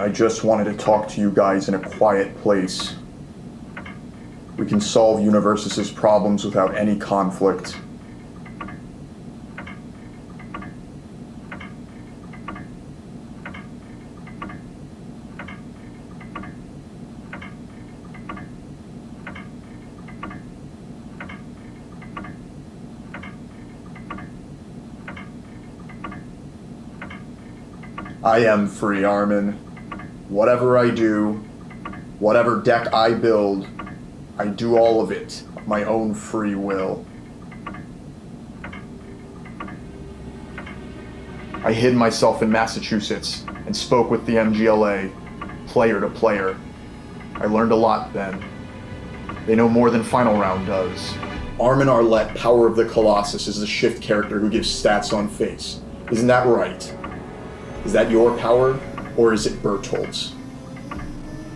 I just wanted to talk to you guys in a quiet place. We can solve Universus' problems without any conflict. I am free, Armin. Whatever I do, whatever deck I build, I do all of it of my own free will. I hid myself in Massachusetts and spoke with the MGLA, player to player. I learned a lot then. They know more than Final Round does. Armin Arlette, Power of the Colossus, is the shift character who gives stats on face. Isn't that right? Is that your power, or is it Berthold's?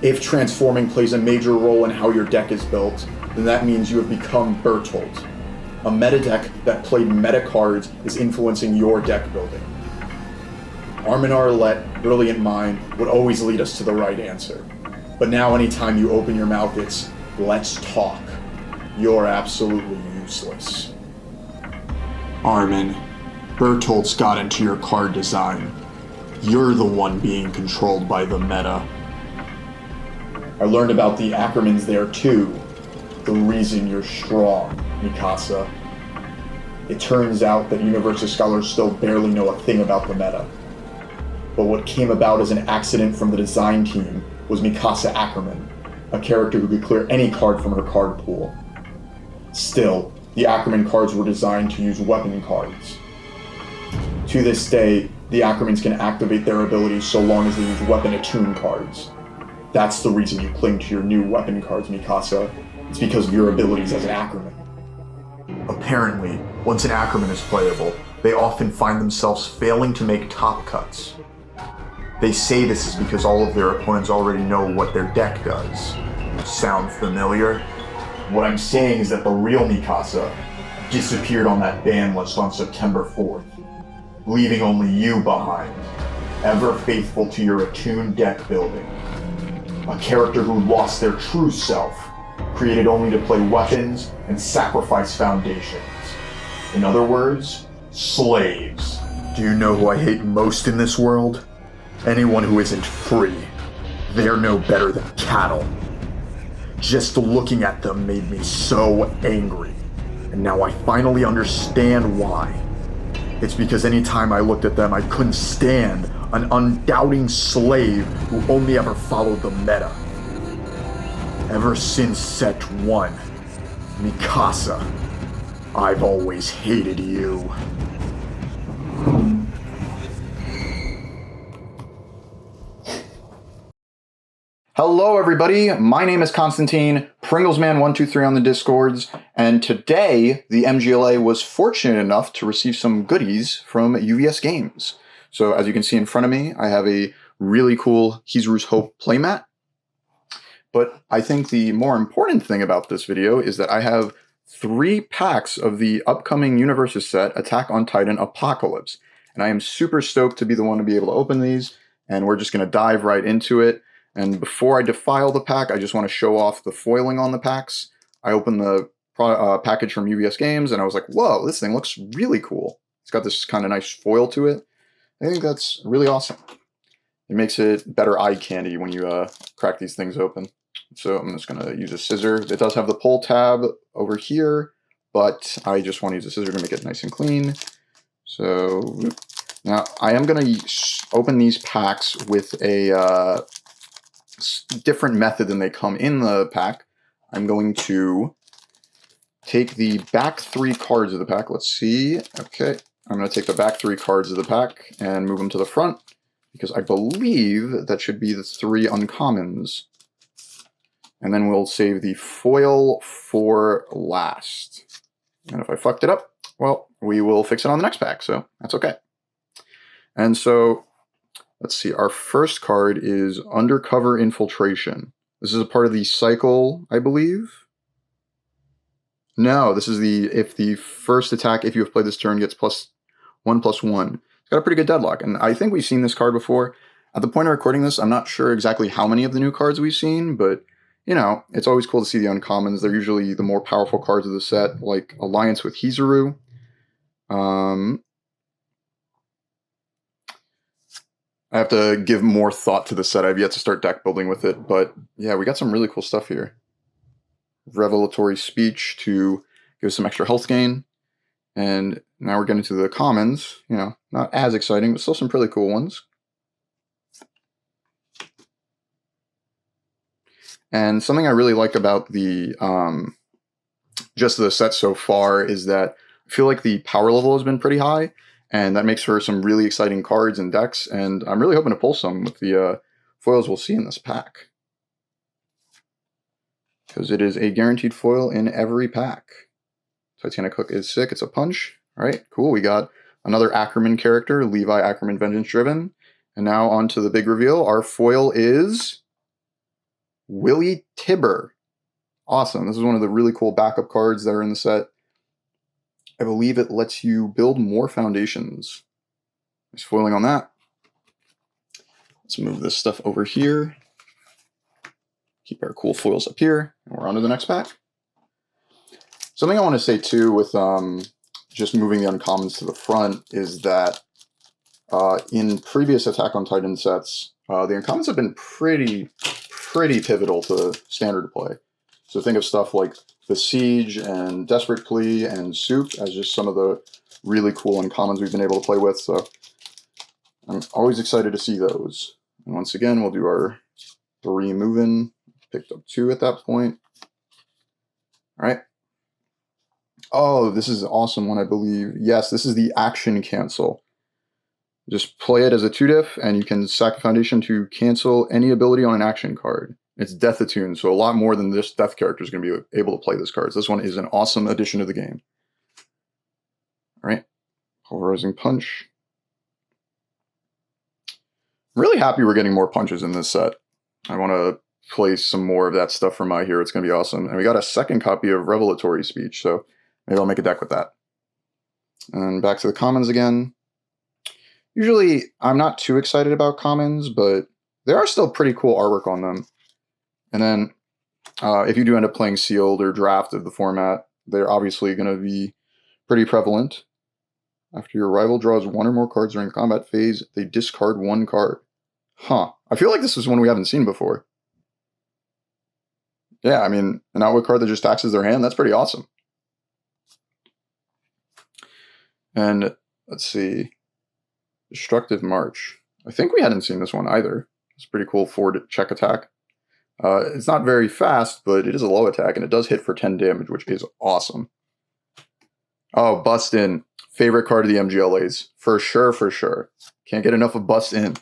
If transforming plays a major role in how your deck is built, then that means you have become Berthold. A meta deck that played meta cards is influencing your deck building. Armin Arlette, brilliant mind, would always lead us to the right answer. But now anytime you open your mouth, it's, let's talk. You're absolutely useless. Armin, Berthold's got into your card design. You're the one being controlled by the meta. I learned about the Ackermans there too. The reason you're strong, Mikasa. It turns out that Universus scholars still barely know a thing about the meta. But what came about as an accident from the design team was Mikasa Ackerman, a character who could clear any card from her card pool. Still, the Ackerman cards were designed to use weapon cards. To this day, the Ackermans can activate their abilities so long as they use weapon-attuned cards. That's the reason you cling to your new weapon cards, Mikasa. It's because of your abilities as an Ackerman. Apparently, once an Ackerman is playable, they often find themselves failing to make top cuts. They say this is because all of their opponents already know what their deck does. Sound familiar? What I'm saying is that the real Mikasa disappeared on that ban list on September 4th. Leaving only you behind, ever faithful to your attuned deck building. A character who lost their true self, created only to play weapons and sacrifice foundations. In other words, slaves. Do you know who I hate most in this world? Anyone who isn't free. They're no better than cattle. Just looking at them made me so angry, and now I finally understand why. It's because anytime I looked at them, I couldn't stand an undoubting slave who only ever followed the meta. Ever since Set 1, Mikasa, I've always hated you. Hello everybody, my name is Constantine, Pringlesman123 on the Discords, and today the MGLA was fortunate enough to receive some goodies from UVSGames. So as you can see in front of me, I have a really cool Hizru's Hope playmat. But I think the more important thing about this video is that I have 3 packs of the upcoming Universus set, Attack on Titan Apocalypse. And I am super stoked to be the one to be able to open these, and we're just going to dive right into it. And before I defile the pack, I just want to show off the foiling on the packs. I opened the package from UVSGames, and I was like, whoa, this thing looks really cool. It's got this kind of nice foil to it. I think that's really awesome. It makes it better eye candy when you crack these things open. So I'm just going to use a scissor. It does have the pull tab over here, but I just want to use a scissor to make it nice and clean. So now I am going to open these packs with a different method than they come in the pack. I'm going to take the back 3 cards of the pack. Let's see. Okay. I'm going to take the back 3 cards of the pack and move them to the front because I believe that should be the 3 uncommons. And then we'll save the foil for last. And if I fucked it up, well, we will fix it on the next pack, so that's okay. And so, let's see, our first card is Undercover Infiltration. This is a part of the cycle, I believe. No, this is if the first attack, if you have played this turn, gets +1/+1. It's got a pretty good deadlock, and I think we've seen this card before. At the point of recording this, I'm not sure exactly how many of the new cards we've seen, but, you know, it's always cool to see the uncommons. They're usually the more powerful cards of the set, like Alliance with Hizuru. I have to give more thought to the set. I've yet to start deck building with it, but yeah, we got some really cool stuff here. Revelatory Speech to give us some extra health gain. And now we're getting to the commons. You know, not as exciting, but still some pretty cool ones. And something I really like about the just the set so far is that I feel like the power level has been pretty high, and that makes for some really exciting cards and decks. And I'm really hoping to pull some with the foils we'll see in this pack, because it is a guaranteed foil in every pack. Titanic Hook is sick. It's a punch. All right, cool. We got another Ackerman character, Levi Ackerman Vengeance Driven. And now on to the big reveal. Our foil is Willie Tibber. Awesome. This is one of the really cool backup cards that are in the set. I believe it lets you build more foundations. Nice foiling on that. Let's move this stuff over here. Keep our cool foils up here. And we're on to the next pack. Something I want to say too with just moving the uncommons to the front is that in previous Attack on Titan sets, the uncommons have been pretty pivotal to standard play. So think of stuff like the Siege and Desperate Plea and Soup as just some of the really cool uncommons we've been able to play with. So I'm always excited to see those. And once again, we'll do our 3 moving. Picked up 2 at that point. All right. Oh, this is an awesome one, I believe. Yes, this is the Action Cancel. Just play it as a 2-diff, and you can sack a foundation to cancel any ability on an action card. It's Death Attune, so a lot more than this Death character is going to be able to play this card. So this one is an awesome addition to the game. All right, Pulverizing Punch. I'm really happy we're getting more punches in this set. I want to play some more of that stuff for My Hero. It's going to be awesome. And we got a second copy of Revelatory Speech, so maybe I'll make a deck with that. And back to the commons again. Usually, I'm not too excited about commons, but there are still pretty cool artwork on them. And then, if you do end up playing sealed or draft of the format, they're obviously going to be pretty prevalent. After your rival draws 1 or more cards during the combat phase, they discard 1 card. Huh. I feel like this is one we haven't seen before. Yeah, I mean, an outwit card that just taxes their hand, that's pretty awesome. And let's see. Destructive March. I think we hadn't seen this one either. It's pretty cool forward check attack. It's not very fast, but it is a low attack, and it does hit for 10 damage, which is awesome. Oh, Bust In. Favorite card of the MGLAs. For sure, for sure. Can't get enough of Bust In.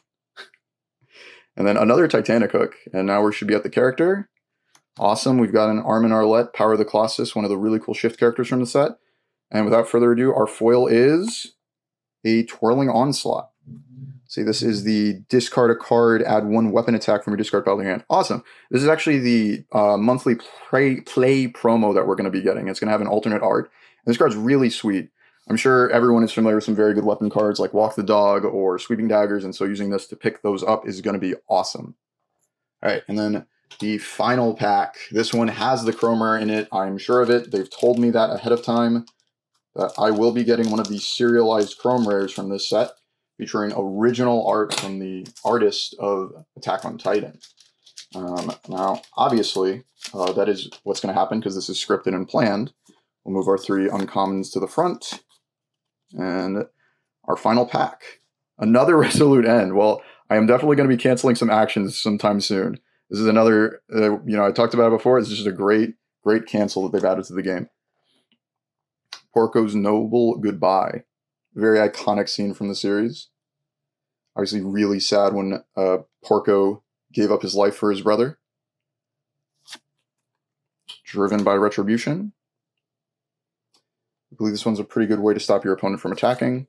And then another Titanic Hook. And now we should be at the character. Awesome. We've got an Armin Arlette, Power of the Colossus, one of the really cool shift characters from the set. And without further ado, our foil is a Twirling Onslaught. See, this is the discard a card, add 1 weapon attack from your discard pile to your hand. Awesome. This is actually the monthly play promo that we're going to be getting. It's going to have an alternate art. And this card's really sweet. I'm sure everyone is familiar with some very good weapon cards like Walk the Dog or Sweeping Daggers, and so using this to pick those up is going to be awesome. All right, and then the final pack. This one has the Chrome in it. I'm sure of it. They've told me that ahead of time, that I will be getting one of the serialized Chrome Rares from this set, featuring original art from the artist of Attack on Titan. Now, obviously, that is what's going to happen because this is scripted and planned. We'll move our 3 uncommons to the front. And our final pack. Another Resolute End. Well, I am definitely going to be canceling some actions sometime soon. This is another, I talked about it before. It's just a great cancel that they've added to the game. Porco's Noble Goodbye. Very iconic scene from the series. Obviously really sad when Porco gave up his life for his brother. Driven by Retribution. I believe this one's a pretty good way to stop your opponent from attacking.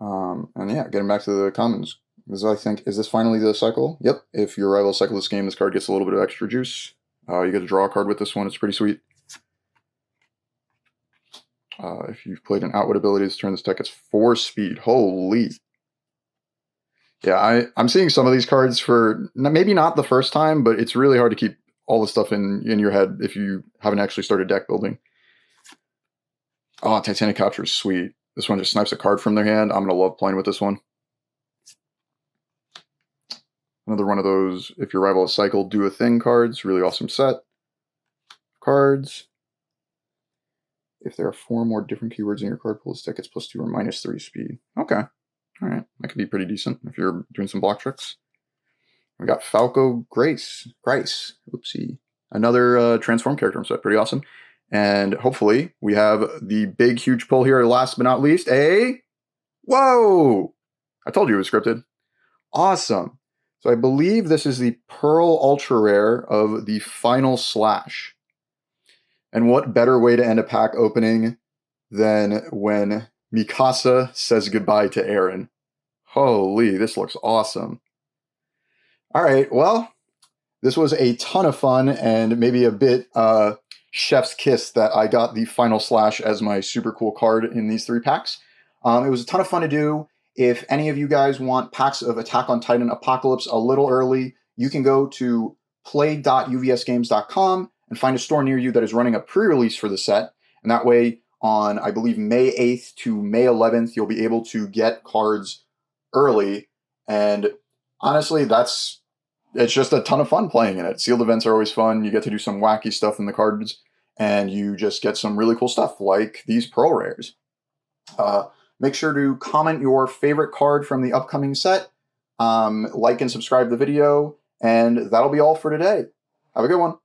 And yeah, getting back to the commons. Is this finally the cycle? Yep. If your rival cycle this game, this card gets a little bit of extra juice. You get to draw a card with this one. It's pretty sweet. If you've played an outwit ability, this turn this deck gets 4 speed. Holy. Yeah, I'm seeing some of these cards for maybe not the first time, but it's really hard to keep all the stuff in your head if you haven't actually started deck building. Oh, Titanic Capture is sweet. This one just snipes a card from their hand. I'm going to love playing with this one. Another one of those, if your rival is cycled, do a thing cards. Really awesome set. Cards. If there are 4 more different keywords in your card pool, this deck gets +2 or -3 speed. Okay. All right. That could be pretty decent if you're doing some block tricks. We got Falco Grace. Oopsie. Another transform character set. Pretty awesome. And hopefully we have the big, huge pull here. Last but not least, whoa! I told you it was scripted. Awesome. So I believe this is the Pearl Ultra Rare of the Final Slash. And what better way to end a pack opening than when Mikasa says goodbye to Eren. Holy, this looks awesome. All right, well, this was a ton of fun and maybe a bit chef's kiss that I got the Final Slash as my super cool card in these 3 packs. It was a ton of fun to do. If any of you guys want packs of Attack on Titan Apocalypse a little early, you can go to play.uvsgames.com and find a store near you that is running a pre-release for the set. And that way, on, I believe, May 8th to May 11th, you'll be able to get cards early. And honestly, it's just a ton of fun playing in it. Sealed events are always fun. You get to do some wacky stuff in the cards, and you just get some really cool stuff like these Pearl Rares. Make sure to comment your favorite card from the upcoming set, like and subscribe to the video, and that'll be all for today. Have a good one.